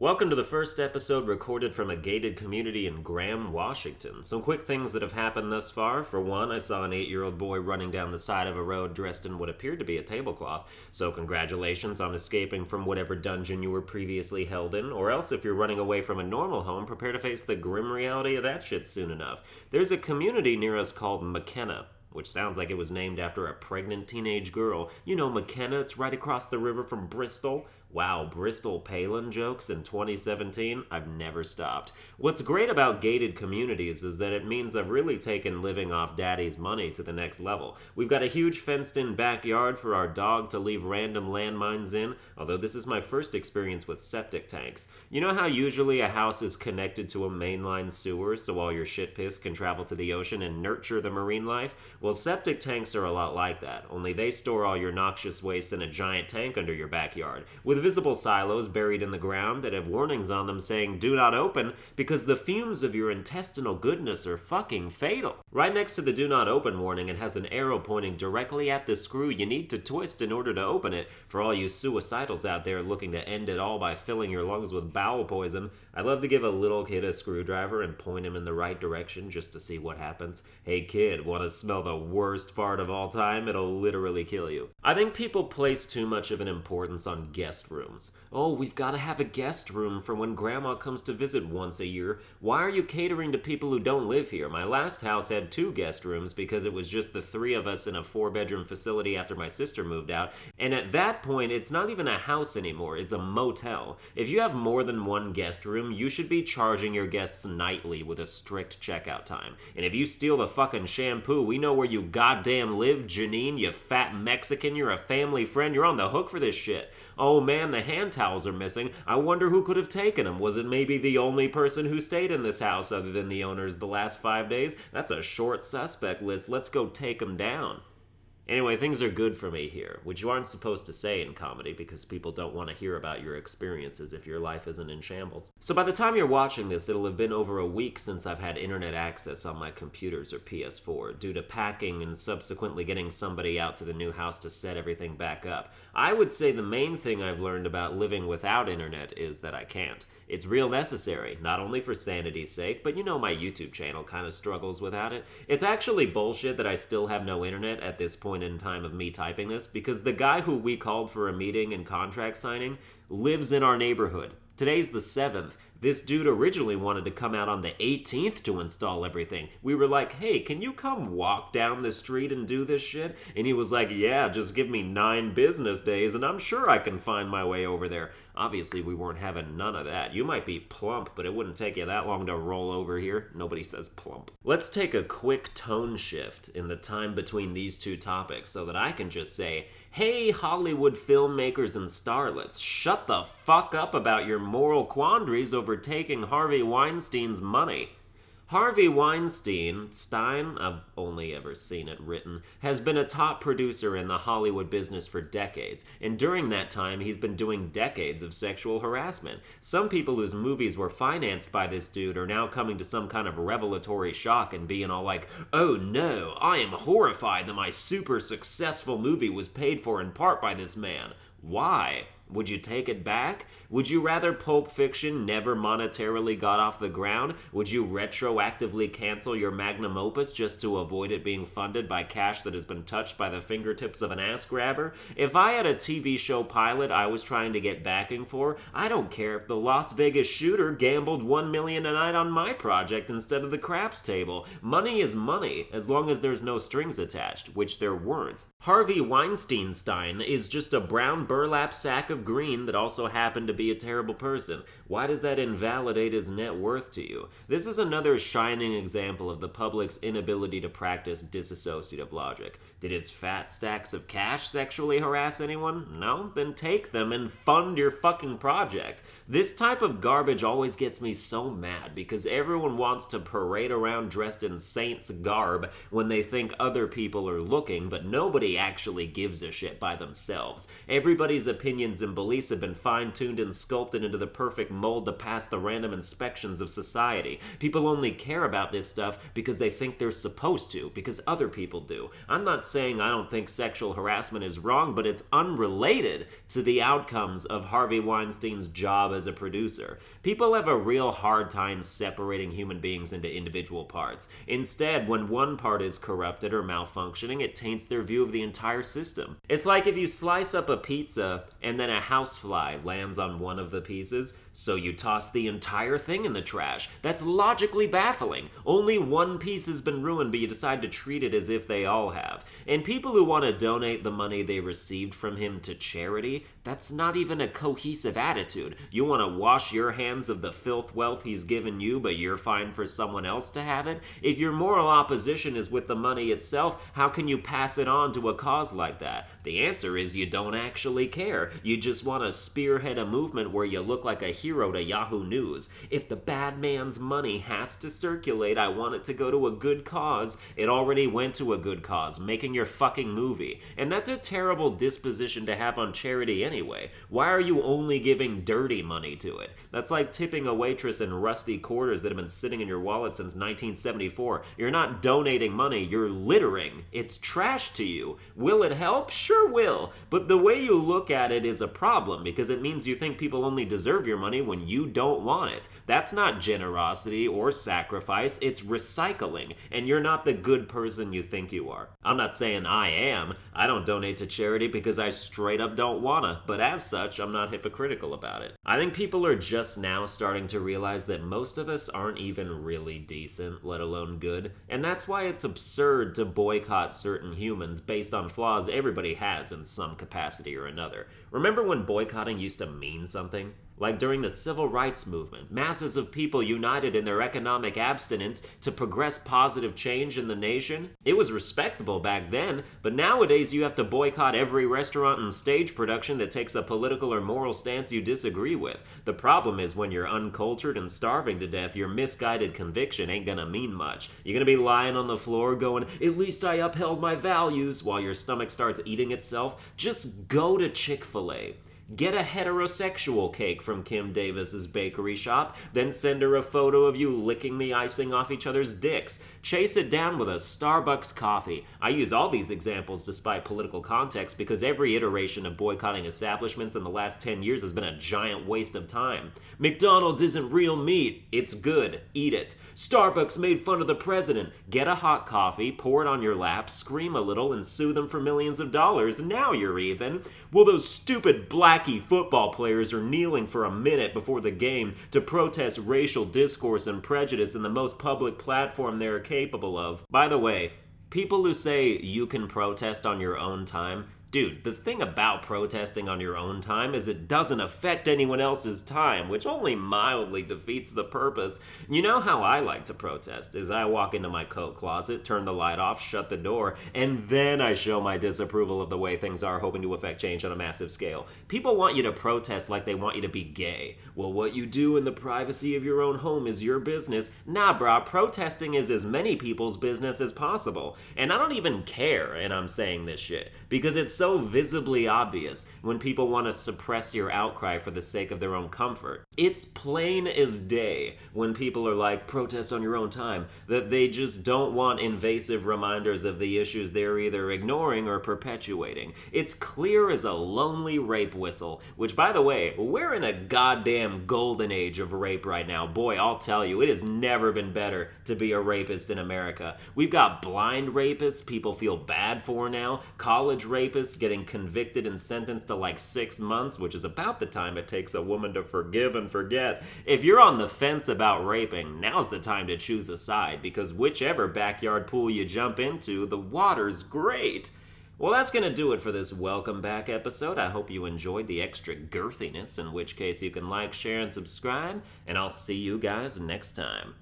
Welcome to the first episode recorded from a gated community in Graham, Washington. Some quick things that have happened thus far. For one, I saw an 8-year-old boy running down the side of a road dressed in what appeared to be a tablecloth, so congratulations on escaping from whatever dungeon you were previously held in, or else if you're running away from a normal home, prepare to face the grim reality of that shit soon enough. There's a community near us called McKenna, which sounds like it was named after a pregnant teenage girl. You know McKenna, it's right across the river from Bristol. Wow, Bristol Palin jokes in 2017? I've never stopped. What's great about gated communities is that it means I've really taken living off daddy's money to the next level. We've got a huge fenced-in backyard for our dog to leave random landmines in, although this is my first experience with septic tanks. You know how usually a house is connected to a mainline sewer so all your shit piss can travel to the ocean and nurture the marine life? Well, septic tanks are a lot like that, only they store all your noxious waste in a giant tank under your backyard, with visible silos buried in the ground that have warnings on them saying do not open because the fumes of your intestinal goodness are fucking fatal. Right next to the do not open warning, it has an arrow pointing directly at the screw you need to twist in order to open it. For all you suicidals out there looking to end it all by filling your lungs with bowel poison, I'd love to give a little kid a screwdriver and point him in the right direction just to see what happens. Hey kid, want to smell the worst fart of all time? It'll literally kill you. I think people place too much of an importance on guest rooms. Oh, we've got to have a guest room for when grandma comes to visit once a year. Why are you catering to people who don't live here? My last house had 2 guest rooms because it was just the 3 of us in a 4-bedroom facility after my sister moved out, and at that point it's not even a house anymore, it's a motel. If you have more than 1 guest room, you should be charging your guests nightly with a strict checkout time. And if you steal the fucking shampoo, we know where you goddamn live, Janine, you fat Mexican, you're a family friend, you're on the hook for this shit. Oh man, the hand towels are missing. I wonder who could have taken them. Was it maybe the only person who stayed in this house other than the owners the last 5 days? That's a short suspect list. Let's go take them down. Anyway, things are good for me here, which you aren't supposed to say in comedy because people don't want to hear about your experiences if your life isn't in shambles. So by the time you're watching this, it'll have been over a week since I've had internet access on my computers or PS4 due to packing and subsequently getting somebody out to the new house to set everything back up. I would say the main thing I've learned about living without internet is that I can't. It's real necessary, not only for sanity's sake, but you know my YouTube channel kind of struggles without it. It's actually bullshit that I still have no internet at this point in time of me typing this, because the guy who we called for a meeting and contract signing lives in our neighborhood. Today's the 7th. This dude originally wanted to come out on the 18th to install everything. We were like, hey, can you come walk down the street and do this shit? And he was like, yeah, just give me 9 business days and I'm sure I can find my way over there. Obviously, we weren't having none of that. You might be plump, but it wouldn't take you that long to roll over here. Nobody says plump. Let's take a quick tone shift in the time between these 2 topics so that I can just say, hey, Hollywood filmmakers and starlets, shut the fuck up about your moral quandaries over taking Harvey Weinstein's money. Harvey Weinstein, I've only ever seen it written, has been a top producer in the Hollywood business for decades, and during that time he's been doing decades of sexual harassment. Some people whose movies were financed by this dude are now coming to some kind of revelatory shock and being all like, oh no, I am horrified that my super successful movie was paid for in part by this man. Why? Would you take it back? Would you rather Pulp Fiction never monetarily got off the ground? Would you retroactively cancel your magnum opus just to avoid it being funded by cash that has been touched by the fingertips of an ass grabber? If I had a TV show pilot I was trying to get backing for, I don't care if the Las Vegas shooter gambled $1 million a night on my project instead of the craps table. Money is money, as long as there's no strings attached, which there weren't. Harvey Weinstein is just a brown burlap sack of green that also happened to be a terrible person. Why does that invalidate his net worth to you? This is another shining example of the public's inability to practice disassociative logic. Did his fat stacks of cash sexually harass anyone? No? Then take them and fund your fucking project. This type of garbage always gets me so mad because everyone wants to parade around dressed in saint's garb when they think other people are looking, but nobody actually gives a shit by themselves. Everybody's opinions and beliefs have been fine-tuned and sculpted into the perfect mold to pass the random inspections of society. People only care about this stuff because they think they're supposed to, because other people do. I'm not saying I don't think sexual harassment is wrong, but it's unrelated to the outcomes of Harvey Weinstein's job as a producer. People have a real hard time separating human beings into individual parts. Instead, when one part is corrupted or malfunctioning, it taints their view of the entire system. It's like if you slice up a pizza and then a housefly lands on one of the pieces, so you toss the entire thing in the trash. That's logically baffling. Only one piece has been ruined, but you decide to treat it as if they all have. And people who want to donate the money they received from him to charity, that's not even a cohesive attitude. You want to wash your hands of the filth wealth he's given you, but you're fine for someone else to have it? If your moral opposition is with the money itself, how can you pass it on to a cause like that? The answer is you don't actually care. You just want to spearhead a movement where you look like a hero to Yahoo News. If the bad man's money has to circulate, I want it to go to a good cause. It already went to a good cause, making your fucking movie. And that's a terrible disposition to have on charity anyway. Why are you only giving dirty money to it? That's like tipping a waitress in rusty quarters that have been sitting in your wallet since 1974. You're not donating money, you're littering. It's trash to you. Will it help? Sure will. But the way you look at it is a problem, because it means you think people only deserve your money when you don't want it. That's not generosity or sacrifice, it's recycling, and you're not the good person you think you are. I'm not saying I am. I don't donate to charity because I straight up don't wanna, but as such, I'm not hypocritical about it. I think people are just now starting to realize that most of us aren't even really decent, let alone good, and that's why it's absurd to boycott certain humans based on flaws everybody has in some capacity or another. Remember when boycotting used to mean something? Like during the civil rights movement, masses of people united in their economic abstinence to progress positive change in the nation. It was respectable back then, but nowadays you have to boycott every restaurant and stage production that takes a political or moral stance you disagree with. The problem is when you're uncultured and starving to death, your misguided conviction ain't gonna mean much. You're gonna be lying on the floor going, "At least I upheld my values," while your stomach starts eating itself. Just go to Chick-fil-A. Get a heterosexual cake from Kim Davis's bakery shop, then send her a photo of you licking the icing off each other's dicks. Chase it down with a Starbucks coffee. I use all these examples despite political context because every iteration of boycotting establishments in the last 10 years has been a giant waste of time. McDonald's isn't real meat. It's good. Eat it. Starbucks made fun of the president. Get a hot coffee, pour it on your lap, scream a little, and sue them for millions of dollars. Now you're even. Well, those stupid blacky football players are kneeling for a minute before the game to protest racial discourse and prejudice in the most public platform they're capable of. By the way, people who say you can protest on your own time, dude, the thing about protesting on your own time is it doesn't affect anyone else's time, which only mildly defeats the purpose. You know how I like to protest, is I walk into my coat closet, turn the light off, shut the door, and then I show my disapproval of the way things are, hoping to affect change on a massive scale. People want you to protest like they want you to be gay. Well, what you do in the privacy of your own home is your business. Nah, brah, protesting is as many people's business as possible. And I don't even care, and I'm saying this shit, because it's so visibly obvious when people want to suppress your outcry for the sake of their own comfort. It's plain as day when people are like, protest on your own time, that they just don't want invasive reminders of the issues they're either ignoring or perpetuating. It's clear as a lonely rape whistle, which, by the way, we're in a goddamn golden age of rape right now. Boy, I'll tell you, it has never been better to be a rapist in America. We've got blind rapists people feel bad for now, college rapists getting convicted and sentenced to like 6 months, which is about the time it takes a woman to forgive and forget. If you're on the fence about raping, now's the time to choose a side, because whichever backyard pool you jump into, the water's great. Well, that's going to do it for this welcome back episode. I hope you enjoyed the extra girthiness, in which case you can like, share, and subscribe, and I'll see you guys next time.